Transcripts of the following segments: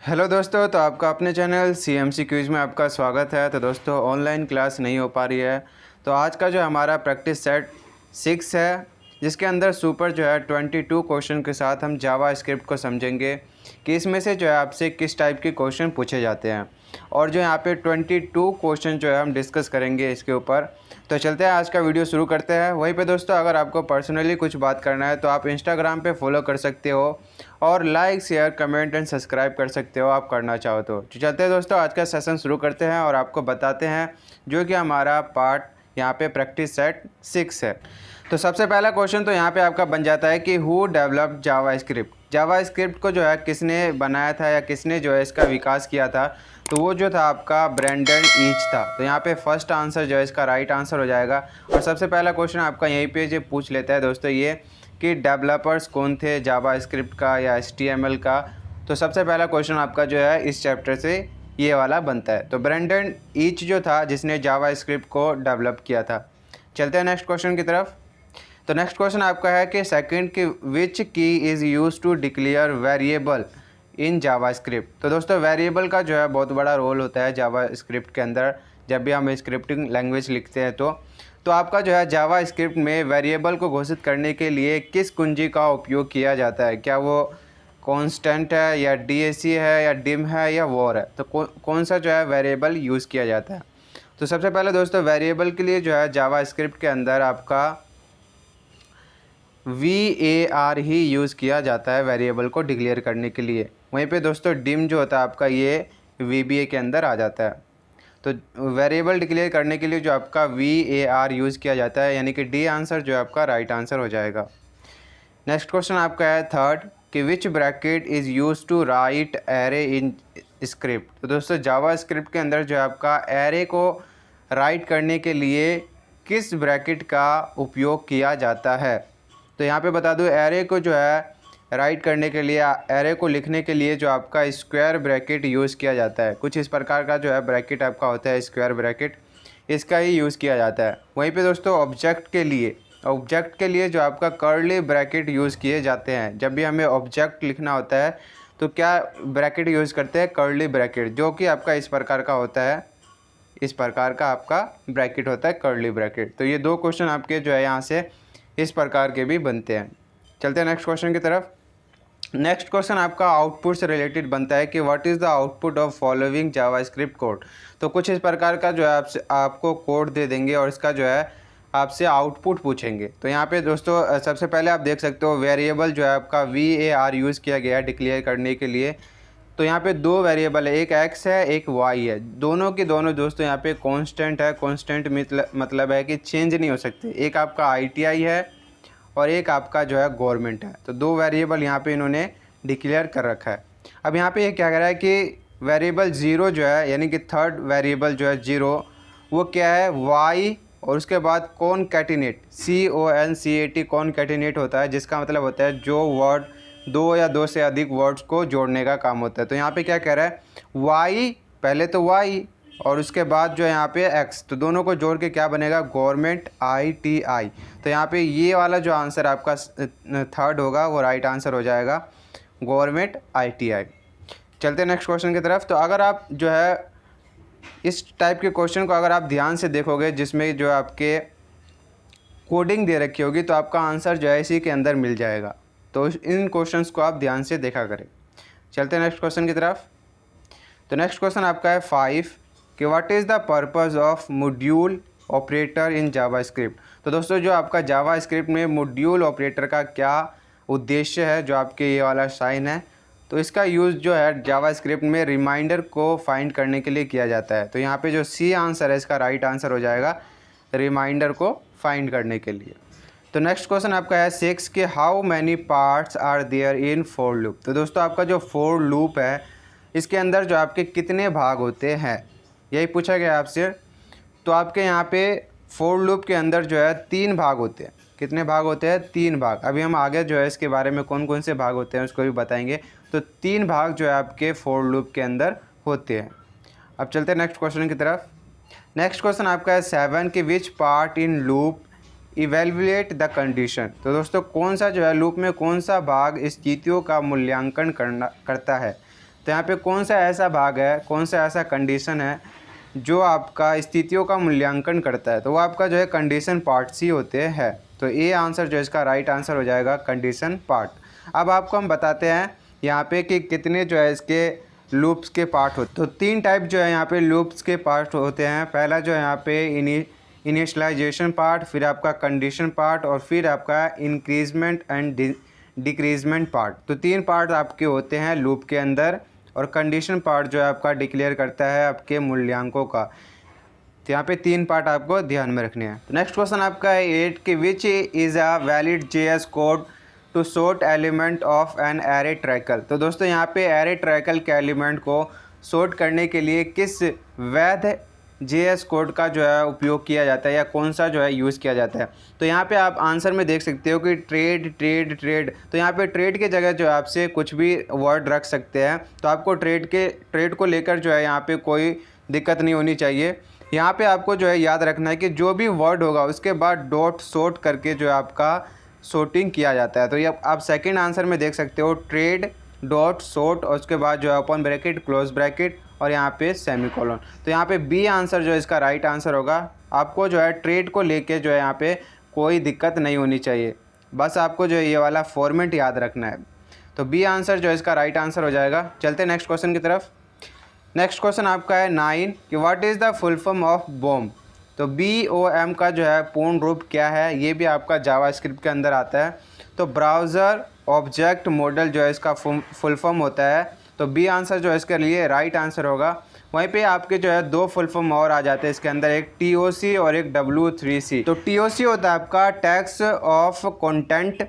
Hello दोस्तों, तो आपका अपने चैनल CMC क्विज में आपका स्वागत है। तो दोस्तों, ऑनलाइन क्लास नहीं हो पा रही है, तो आज का जो हमारा प्रैक्टिस सेट 6 है, जिसके अंदर सुपर जो है 22 क्वेश्चन के साथ हम जावा स्क्रिप्ट को समझेंगे कि इसमें से जो है आपसे किस टाइप के क्वेश्चन पूछे जाते हैं। और जो यहाँ पे 22 क्वेश्चन जो है हम डिस्कस करेंगे इसके ऊपर। तो चलते हैं, आज का वीडियो शुरू करते हैं। वहीं पे दोस्तों, अगर आपको पर्सनली कुछ बात करना है तो आप इंस्टाग्राम पे फॉलो कर सकते हो और like, share, comment and subscribe कर सकते हो, आप करना चाहो तो। चलते हैं दोस्तों, आज का सेशन शुरू करते हैं और आपको बताते हैं जो कि हमारा पार्ट यहाँ पे प्रैक्टिस सेट 6 है। तो सबसे पहला क्वेश्चन तो यहाँ पे आपका बन जाता है कि who developed Java script. Java script को जो है किसने बनाया था या किसने जो है इसका विकास किया था। तो वो जो था आपका ब्रेंडन ईच था। तो यहाँ पे फर्स्ट आंसर जो है इसका राइट आंसर हो जाएगा। और सबसे पहला क्वेश्चन आपका यहीं पे जो पूछ लेता है दोस्तों ये कि डेवलपर्स कौन थे जावा स्क्रिप्ट का या HTML का। तो सबसे पहला क्वेश्चन आपका जो है इस चैप्टर से ये वाला बनता है। तो ब्रेंडन ईच जो था जिसने जावा स्क्रिप्ट को डेवलप किया था। चलते हैं नेक्स्ट क्वेश्चन की तरफ। तो नेक्स्ट क्वेश्चन आपका है कि सेकंड की which key is use to declare variable in JavaScript. तो दोस्तों, वेरिएबल का जो है बहुत बड़ा रोल होता है जावा स्क्रिप्ट के अंदर। जब भी हम स्क्रिप्टिंग लैंग्वेज लिखते हैं तो आपका जो है जावा स्क्रिप्ट में वेरिएबल को घोषित करने के लिए किस कुंजी का उपयोग किया जाता है। क्या वो कांस्टेंट है या DAC है या डिम है या वॉर है। तो कौन सा जो है वेरिएबल यूज़ किया जाता है। तो सबसे पहले दोस्तों, वेरिएबल के लिए जो है जावा स्क्रिप्ट के अंदर आपका VAR ही यूज़ किया जाता है वेरिएबल को डिक्लेयर करने के लिए। वहीं पे दोस्तों डिम जो होता है आपका ये VBA के अंदर आ जाता है। तो वेरिएबल डिक्लेयर करने के लिए जो आपका VAR यूज़ किया जाता है, यानी कि डी आंसर जो है आपका राइट आंसर हो जाएगा। नेक्स्ट क्वेश्चन आपका है थर्ड कि which bracket is use to write array in script. तो दोस्तों, जावा स्क्रिप्ट के अंदर जो है आपका एरे को राइट करने के लिए किस ब्रैकेट का उपयोग किया जाता है। तो यहाँ पे बता दूँ, एरे को जो है राइट करने के लिए, एरे को लिखने के लिए जो आपका स्क्वायर ब्रैकेट यूज़ किया जाता है। कुछ इस प्रकार का जो है ब्रैकेट आपका होता है स्क्वायर ब्रैकेट, इसका ही यूज़ किया जाता है। वहीं पे दोस्तों ऑब्जेक्ट के लिए जो आपका कर्ली ब्रैकेट यूज़ किए जाते हैं। जब भी हमें ऑब्जेक्ट लिखना होता है तो क्या ब्रैकेट यूज़ करते हैं, कर्ली ब्रैकेट, जो कि आपका इस प्रकार का होता है। इस प्रकार का आपका ब्रैकेट होता है कर्ली ब्रैकेट। तो ये दो क्वेश्चन आपके जो है यहाँ से इस प्रकार के भी बनते हैं। चलते हैं नेक्स्ट क्वेश्चन की तरफ। नेक्स्ट क्वेश्चन आपका आउटपुट से रिलेटेड बनता है कि what is the output of following JavaScript code. तो कुछ इस प्रकार का जो है आपको कोड दे देंगे और इसका जो है आपसे आउटपुट पूछेंगे। तो यहाँ पे दोस्तों सबसे पहले आप देख सकते हो वेरिएबल जो है आपका VAR यूज़ किया गया है डिक्लेयर करने के लिए। तो यहाँ पे दो वेरिएबल है, एक x है एक y है। दोनों के दोनों दोस्तों यहाँ पे कांस्टेंट है। कांस्टेंट मतलब है कि चेंज नहीं हो सकते। एक आपका ITI है और एक आपका जो है गवर्नमेंट है। तो दो वेरिएबल यहाँ पे इन्होंने डिक्लेयर कर रखा है। अब यहाँ पे ये क्या कह रहा है कि वेरिएबल 0 जो है, यानी कि थर्ड वेरिएबल जो है 0, वो क्या है y, और उसके बाद कॉनकैटिनेट CONCAT कॉनकैटिनेट होता है, जिसका मतलब होता है जो वर्ड दो या दो से अधिक वर्ड्स को जोड़ने का काम होता है। तो यहाँ पे क्या कह रहा है, y, पहले तो y और उसके बाद जो है यहाँ पे x, तो दोनों को जोड़ के क्या बनेगा, गवर्नमेंट ITI। तो यहाँ पे ये वाला जो आंसर आपका थर्ड होगा वो राइट आंसर हो जाएगा, गवर्नमेंट ITI। चलते हैं नेक्स्ट क्वेश्चन की तरफ। तो अगर आप जो है इस टाइप के क्वेश्चन को अगर आप ध्यान से देखोगे, जिसमें जो आपके कोडिंग दे रखी होगी, तो आपका आंसर जो है इसी के अंदर मिल जाएगा। तो इन क्वेश्चंस को आप ध्यान से देखा करें। चलते हैं नेक्स्ट क्वेश्चन की तरफ। तो नेक्स्ट क्वेश्चन आपका है 5 कि what is the purpose of module operator in JavaScript. तो दोस्तों, जो आपका जावास्क्रिप्ट में मॉड्यूल ऑपरेटर का क्या उद्देश्य है, जो आपके ये वाला साइन है, तो इसका यूज़ जो है जावास्क्रिप्ट में रिमाइंडर को फाइंड करने के लिए किया जाता है। तो यहाँ पे जो C आंसर है इसका राइट आंसर हो जाएगा, रिमाइंडर को फाइंड करने के लिए। तो नेक्स्ट क्वेश्चन आपका है 6 कि how many parts are there in for loop. तो दोस्तों, आपका जो फॉर लूप है इसके अंदर जो आपके कितने भाग होते हैं, यही पूछा गया आपसे। तो आपके यहाँ पे फॉर लूप के अंदर जो है 3 भाग होते हैं। कितने भाग होते हैं, 3 भाग। अभी हम आगे जो है इसके बारे में कौन कौन से भाग होते हैं उसको भी बताएंगे। तो 3 भाग जो है आपके फॉर लूप के अंदर होते हैं। अब चलते हैं नेक्स्ट क्वेश्चन की तरफ। नेक्स्ट क्वेश्चन आपका है 7 कि which part in loop evaluate the condition. तो दोस्तों, कौन सा जो है लूप में कौन सा भाग स्थितियों का मूल्यांकन करता है। तो यहाँ पे कौन सा ऐसा भाग है, कौन सा ऐसा कंडीशन है जो आपका स्थितियों का मूल्यांकन करता है, तो वो आपका जो है कंडीशन पार्ट्स ही होते हैं। तो ये आंसर जो है इसका राइट आंसर हो जाएगा कंडीशन पार्ट। अब आपको हम बताते हैं यहाँ पे कि कितने जो है इसके लूप्स के पार्ट होते। तो 3 टाइप जो है यहाँ पे लूप्स के पार्ट होते हैं। पहला जो है यहाँ पे इनिशियलाइजेशन पार्ट, फिर आपका कंडीशन पार्ट और फिर आपका इंक्रीजमेंट एंड डिक्रीजमेंट पार्ट। तो 3 पार्ट आपके होते हैं लूप के अंदर, और कंडीशन पार्ट जो है आपका डिक्लेयर करता है आपके मूल्यांकों का। तो यहाँ पे 3 पार्ट आपको ध्यान में रखने हैं। तो नेक्स्ट क्वेश्चन आपका है 8 कि which is a valid JS code to sort element of an array ट्रैकल। तो दोस्तों यहाँ पे एरे ट्रैकल के एलिमेंट को सॉर्ट करने के लिए किस वैध JS कोड का जो है उपयोग किया जाता है या कौन सा जो है यूज़ किया जाता है। तो यहाँ पे आप आंसर में देख सकते हो कि ट्रेड ट्रेड ट्रेड। तो यहाँ पे ट्रेड के जगह जो है आपसे कुछ भी वर्ड रख सकते हैं। तो आपको ट्रेड को लेकर जो है यहाँ पे कोई दिक्कत नहीं होनी चाहिए। यहाँ पे आपको जो है याद रखना है कि जो भी वर्ड होगा उसके बाद डॉट सॉर्ट करके जो है आपका सॉर्टिंग किया जाता है। तो ये आप सेकंड आंसर में देख सकते हो, ट्रेड डॉट सॉर्ट और उसके बाद जो है ओपन ब्रैकेट क्लोज ब्रैकेट और यहाँ पे सेमीकोलन। तो यहाँ पे बी आंसर जो है इसका राइट आंसर होगा। आपको जो है ट्रेड को लेके जो है यहाँ पे कोई दिक्कत नहीं होनी चाहिए, बस आपको जो है ये वाला फॉर्मेट याद रखना है। तो बी आंसर जो है इसका राइट आंसर हो जाएगा। चलते हैं नेक्स्ट क्वेश्चन की तरफ। नेक्स्ट क्वेश्चन आपका है 9 कि what is the full form of BOM। तो BOM का जो है पूर्ण रूप क्या है, ये भी आपका जावास्क्रिप्ट के अंदर आता है। तो ब्राउज़र ऑब्जेक्ट मॉडल जो है इसका फुल फॉर्म होता है। तो बी आंसर जो है इसके लिए राइट आंसर होगा। वहीं पे आपके जो है 2 फुल फॉर्म और आ जाते हैं इसके अंदर, एक TOC और एक W3C। तो TOC होता है आपका टैक्स ऑफ कंटेंट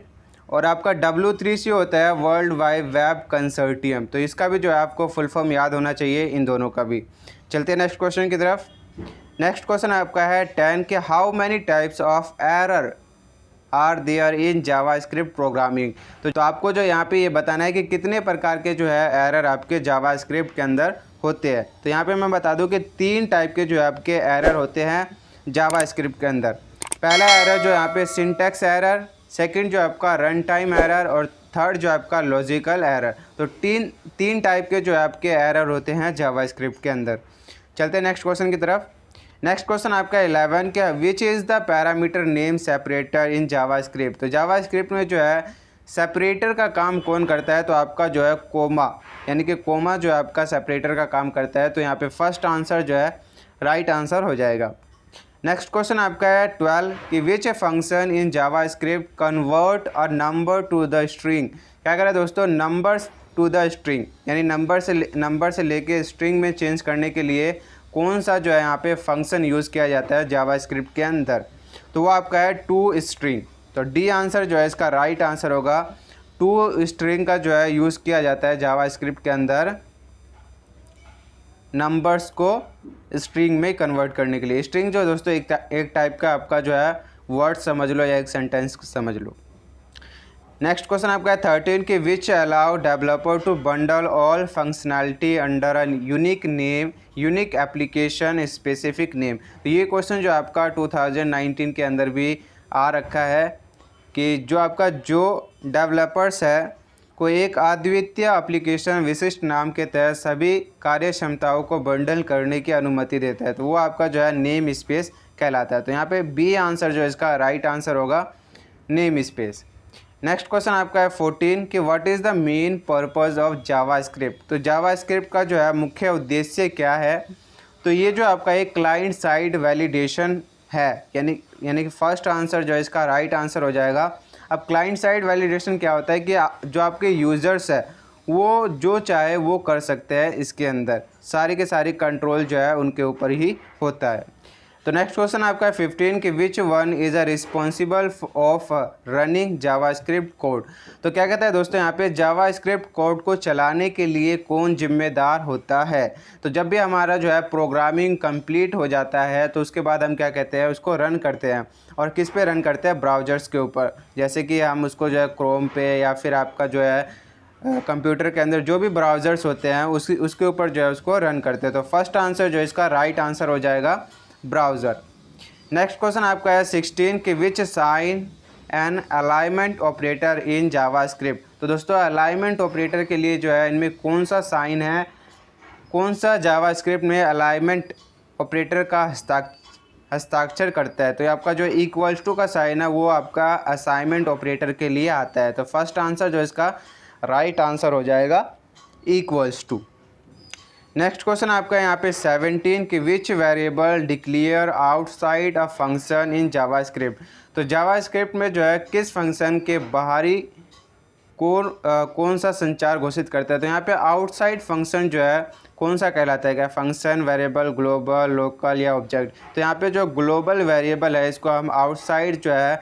और आपका W3C होता है वर्ल्ड वाइड वेब कंसोर्टियम। तो इसका भी जो है आपको फुल फॉर्म याद होना चाहिए, इन दोनों का भी। चलते हैं नेक्स्ट क्वेश्चन की तरफ। नेक्स्ट क्वेश्चन आपका है 10 के how many types of error are there in JavaScript programming. तो आपको जो यहाँ पे ये बताना है कि कितने प्रकार के जो है एरर आपके जावास्क्रिप्ट के अंदर होते हैं। तो यहाँ पे मैं बता दूँ कि 3 टाइप के जो है आपके एरर होते हैं जावास्क्रिप्ट के अंदर। पहला एरर जो यहाँ पे सिंटैक्स एरर, सेकंड जो आपका रन टाइम एरर और थर्ड जो आपका लॉजिकल एरर। तो तीन टाइप के जो है आपके एरर होते हैं जावास्क्रिप्ट के अंदर। चलते हैं नेक्स्ट क्वेश्चन की तरफ। नेक्स्ट क्वेश्चन आपका 11 क्या which is the parameter name separator in JavaScript. तो जावास्क्रिप्ट में जो है सेपरेटर का काम कौन करता है, तो आपका जो है कोमा, यानी कि कोमा जो है आपका सेपरेटर का काम करता है। तो यहाँ पे फर्स्ट आंसर जो है राइट आंसर हो जाएगा। नेक्स्ट क्वेश्चन आपका है 12 कि which function in JavaScript convert a number two the string. क्या करें दोस्तों, नंबर्स टू द स्ट्रिंग, यानी नंबर से लेके स्ट्रिंग में चेंज करने के लिए कौन सा जो है यहाँ पे फंक्शन यूज़ किया जाता है जावास्क्रिप्ट के अंदर। तो वो आपका है टू स्ट्रिंग। तो डी आंसर जो है इसका राइट आंसर होगा। टू स्ट्रिंग का जो है यूज़ किया जाता है जावास्क्रिप्ट के अंदर नंबर्स को स्ट्रिंग में कन्वर्ट करने के लिए। स्ट्रिंग जो दोस्तों एक टाइप का आपका जो है वर्ड समझ लो या एक सेंटेंस समझ लो। नेक्स्ट क्वेश्चन आपका है 13 कि which allow developer to bundle all functionality under a unique name, unique application specific name. तो ये क्वेश्चन जो आपका 2019 के अंदर भी आ रखा है कि जो आपका जो डेवलपर्स है को एक अद्वितीय एप्लीकेशन विशिष्ट नाम के तहत सभी कार्य क्षमताओं को बंडल करने की अनुमति देता है। तो वो आपका जो है नेम स्पेस कहलाता है। तो यहाँ पे बी आंसर जो है इसका राइट आंसर होगा नेम स्पेस। नेक्स्ट क्वेश्चन आपका है 14 कि what is the main purpose of JavaScript. तो जावास्क्रिप्ट का जो है मुख्य उद्देश्य क्या है। तो ये जो आपका एक क्लाइंट साइड वैलिडेशन है, यानी कि फर्स्ट आंसर जो है इसका राइट आंसर हो जाएगा। अब क्लाइंट साइड वैलिडेशन क्या होता है कि जो आपके यूज़र्स है वो जो चाहे वो कर सकते हैं, इसके अंदर सारी के सारी कंट्रोल जो है उनके ऊपर ही होता है। तो नेक्स्ट क्वेश्चन आपका है 15 कि which one is a responsible of running JavaScript code. तो क्या कहता है दोस्तों यहाँ पे जावास्क्रिप्ट कोड को चलाने के लिए कौन जिम्मेदार होता है। तो जब भी हमारा जो है प्रोग्रामिंग कंप्लीट हो जाता है तो उसके बाद हम क्या कहते हैं, उसको रन करते हैं। और किस पे रन करते हैं, ब्राउज़र्स के ऊपर। जैसे कि हम उसको जो है क्रोम पे या फिर आपका जो है कंप्यूटर के अंदर जो भी ब्राउज़र्स होते हैं उसके ऊपर जो है उसको रन करते हैं। तो फर्स्ट आंसर जो है इसका राइट आंसर हो जाएगा ब्राउज़र। नेक्स्ट क्वेश्चन आपका है 16 कि which sign an alignment operator in JavaScript. तो दोस्तों अलाइनमेंट ऑपरेटर के लिए जो है इनमें कौन सा साइन है, कौन सा जावास्क्रिप्ट में अलाइनमेंट ऑपरेटर का हस्ताक्षर करता है, तो ये आपका जो इक्वल्स टू का साइन है वो आपका असाइनमेंट ऑपरेटर के लिए आता है। तो फर्स्ट आंसर जो इसका राइट आंसर हो जाएगा इक्वल्स टू। नेक्स्ट क्वेश्चन आपका यहाँ पे 17 कि which variable declare outside a function in JavaScript. तो जावास्क्रिप्ट में जो है किस फंक्शन के बाहरी कौन सा संचार घोषित करता है। तो यहाँ पे आउटसाइड फंक्शन जो है कौन सा कहलाता है, क्या फंक्शन, वेरिएबल, ग्लोबल, लोकल या ऑब्जेक्ट। तो यहाँ पे जो ग्लोबल वेरिएबल है इसको हम आउटसाइड जो है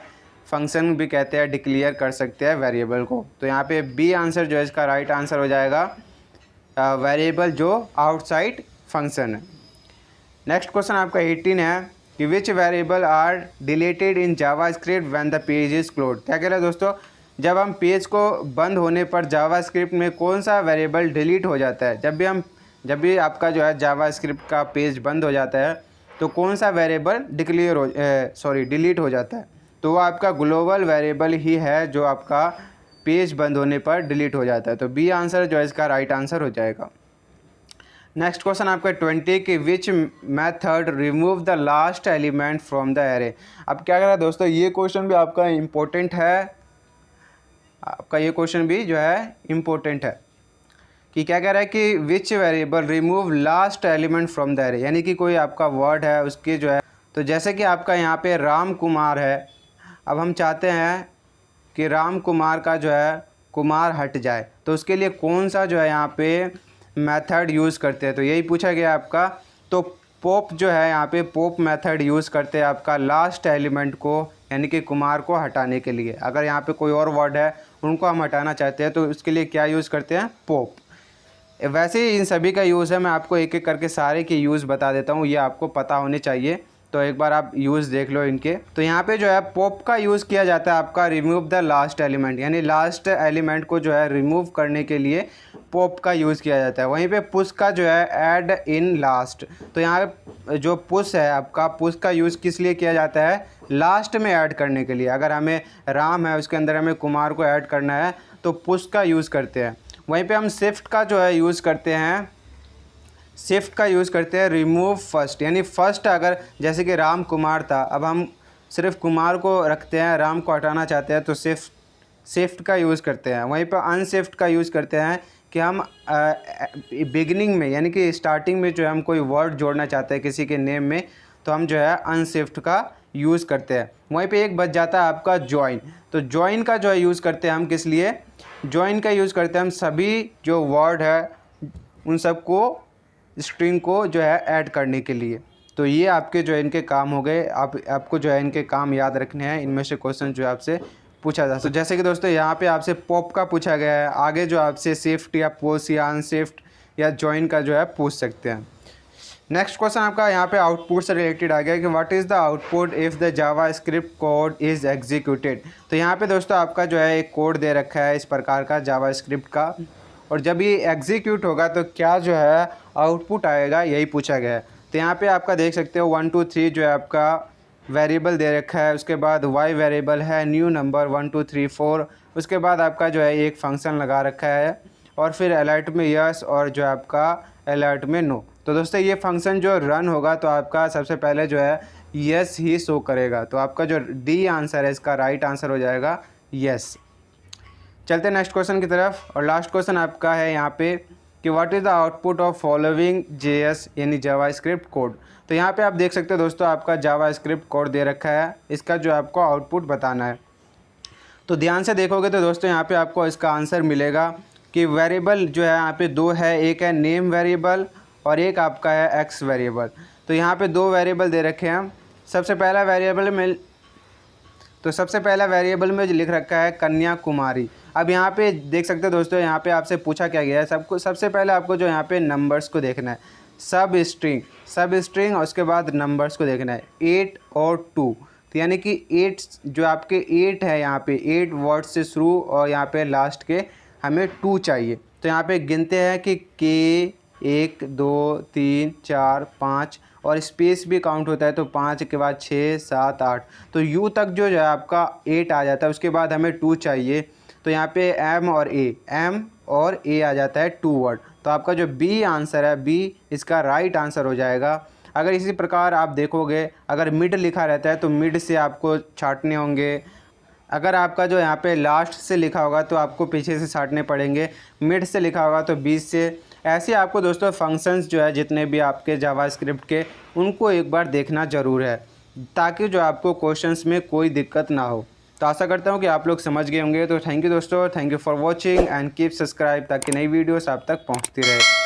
फंक्शन भी कहते हैं, डिक्लेयर कर सकते हैं वेरिएबल को। तो यहाँ पे बी आंसर जो है इसका राइट आंसर हो जाएगा वेरिएबल जो आउटसाइड फंक्शन है। नेक्स्ट क्वेश्चन आपका 18 है कि which variable are deleted in JavaScript when the page is closed. क्या कह रहे हैं दोस्तों, जब हम पेज को बंद होने पर जावास्क्रिप्ट में कौन सा वेरिएबल डिलीट हो जाता है। जब भी आपका जो है जावास्क्रिप्ट का पेज बंद हो जाता है तो कौन सा वेरिएबल डिलीट हो जाता है, तो वो आपका ग्लोबल वेरिएबल ही है जो आपका पेज बंद होने पर डिलीट हो जाता है। तो बी आंसर जो है इसका राइट आंसर हो जाएगा। नेक्स्ट क्वेश्चन आपका 20 कि which method remove the last element from the array. अब क्या कह रहा है दोस्तों, ये क्वेश्चन भी आपका इम्पोर्टेंट है, आपका ये क्वेश्चन भी जो है इम्पोर्टेंट है कि क्या कह रहा है कि which variable remove last element from the array, यानी कि कोई आपका वर्ड है उसके जो है, तो जैसे कि आपका यहाँ पे राम कुमार है, अब हम चाहते हैं कि राम कुमार का जो है कुमार हट जाए, तो उसके लिए कौन सा जो है यहाँ पे मेथड यूज़ करते हैं, तो यही पूछा गया आपका। तो पॉप जो है यहाँ पे पॉप मेथड यूज़ करते हैं आपका लास्ट एलिमेंट को, यानी कि कुमार को हटाने के लिए। अगर यहाँ पे कोई और वर्ड है उनको हम हटाना चाहते हैं तो उसके लिए क्या यूज़ करते हैं, पॉप। वैसे ही इन सभी का यूज़ है, मैं आपको एक एक करके सारे के यूज़ बता देता हूँ, ये आपको पता होने चाहिए, तो एक बार आप यूज़ देख लो इनके। तो यहाँ पे जो है पॉप का यूज़ किया जाता है आपका रिमूव द लास्ट एलिमेंट, यानी लास्ट एलिमेंट को जो है रिमूव करने के लिए पॉप का यूज़ किया जाता है। वहीं पे पुश का जो है ऐड इन लास्ट, तो यहाँ जो पुश है आपका, पुश का यूज़ किस लिए किया जाता है, लास्ट में ऐड करने के लिए। अगर हमें राम है उसके अंदर हमें कुमार को ऐड करना है तो पुश का यूज़ करते हैं। वहीं पे हम शिफ्ट का जो है यूज़ करते हैं, शिफ्ट का यूज़ करते हैं रिमूव फर्स्ट, यानी फर्स्ट अगर जैसे कि राम कुमार था, अब हम सिर्फ कुमार को रखते हैं, राम को हटाना चाहते हैं तो शिफ्ट का यूज़ करते हैं। वहीं पर अनशिफ्ट का यूज़ करते हैं कि हम बिगिनिंग में यानी कि स्टार्टिंग में जो है हम कोई वर्ड जोड़ना चाहते हैं किसी के नेम में, तो हम जो है अनशिफ्ट का यूज़ करते हैं। वहीं पे एक बच जाता है आपका जॉइन, तो जॉइन का जो है यूज़ करते हैं हम किस लिए, जॉइन का यूज़ करते हैं हम सभी जो वर्ड है उन सबको स्ट्रिंग को जो है ऐड करने के लिए। तो ये आपके जो है इनके काम हो गए, आपको जो है इनके काम याद रखने हैं, इनमें से क्वेश्चन जो है आपसे पूछा जा सकता है। तो जैसे कि दोस्तों यहाँ पे आपसे पॉप का पूछा गया है, आगे जो आपसे शिफ्ट या पुश या अनशिफ्ट या जॉइन का जो है पूछ सकते हैं। नेक्स्ट क्वेश्चन आपका यहाँ पे आउटपुट से रिलेटेड आ गया कि what is the output if the JavaScript code is executed. तो यहाँ पे दोस्तों आपका जो है एक कोड दे रखा है इस प्रकार का जावास्क्रिप्ट का, और जब ये एग्जीक्यूट होगा तो क्या जो है आउटपुट आएगा, यही पूछा गया है। तो यहाँ पे आपका देख सकते हो 1 2 3 जो है आपका वेरिएबल दे रखा है, उसके बाद वाई वेरिएबल है, न्यू नंबर 1 2 3 4, उसके बाद आपका जो है एक फंक्शन लगा रखा है, और फिर अलर्ट में यस और जो है आपका अलर्ट में नो। तो दोस्तों ये फंक्शन जो रन होगा तो आपका सबसे पहले जो है यस ही शो करेगा, तो आपका जो डी आंसर है इसका राइट आंसर हो जाएगा यस। चलते नेक्स्ट क्वेश्चन की तरफ, और लास्ट क्वेश्चन आपका है यहाँ पे कि what is the output of following JS यानी जावास्क्रिप्ट कोड। तो यहाँ पे आप देख सकते हो दोस्तों आपका जावास्क्रिप्ट कोड दे रखा है, इसका जो आपको आउटपुट बताना है। तो ध्यान से देखोगे तो दोस्तों यहाँ पे आपको इसका आंसर मिलेगा कि वेरिएबल जो है यहाँ पे दो है, एक है नेम वेरिएबल और एक आपका है एक्स वेरिएबल। तो यहाँ पे दो वेरिएबल दे रखे हैं। सबसे पहला वेरिएबल में लिख रखा है कन्याकुमारी। अब यहाँ पे देख सकते हो दोस्तों, यहाँ पे आपसे पूछा क्या गया है, सबसे पहले आपको जो यहाँ पे नंबर्स को देखना है, सब स्ट्रिंग और उसके बाद नंबर्स को देखना है 8 और 2। तो यानी कि 8 जो आपके 8 है, यहाँ पे 8 वर्ड से शुरू और यहाँ पे लास्ट के हमें 2 चाहिए। तो यहाँ पे गिनते हैं कि के 1 2 3 4 5 और स्पेस भी काउंट होता है, तो 5 के बाद 6 7 8, तो यू तक जो है आपका 8 आ जाता है। उसके बाद हमें 2 चाहिए, तो यहाँ पे एम और ए आ जाता है 2 वर्ड। तो आपका जो बी आंसर है, बी इसका राइट आंसर हो जाएगा। अगर इसी प्रकार आप देखोगे, अगर मिड लिखा रहता है तो मिड से आपको छाँटने होंगे। अगर आपका जो यहाँ पे लास्ट से लिखा होगा तो आपको पीछे से छाँटने पड़ेंगे। मिड से लिखा होगा तो बीच से। ऐसे आपको दोस्तों फंक्शंस जो है जितने भी आपके जावास्क्रिप्ट के, उनको एक बार देखना ज़रूर है, ताकि जो आपको क्वेश्चंस में कोई दिक्कत ना हो। तो आशा करता हूँ कि आप लोग समझ गए होंगे। तो थैंक यू दोस्तों, thank you for watching and keep subscribe, ताकि नई वीडियोस आप तक पहुँचती रहे।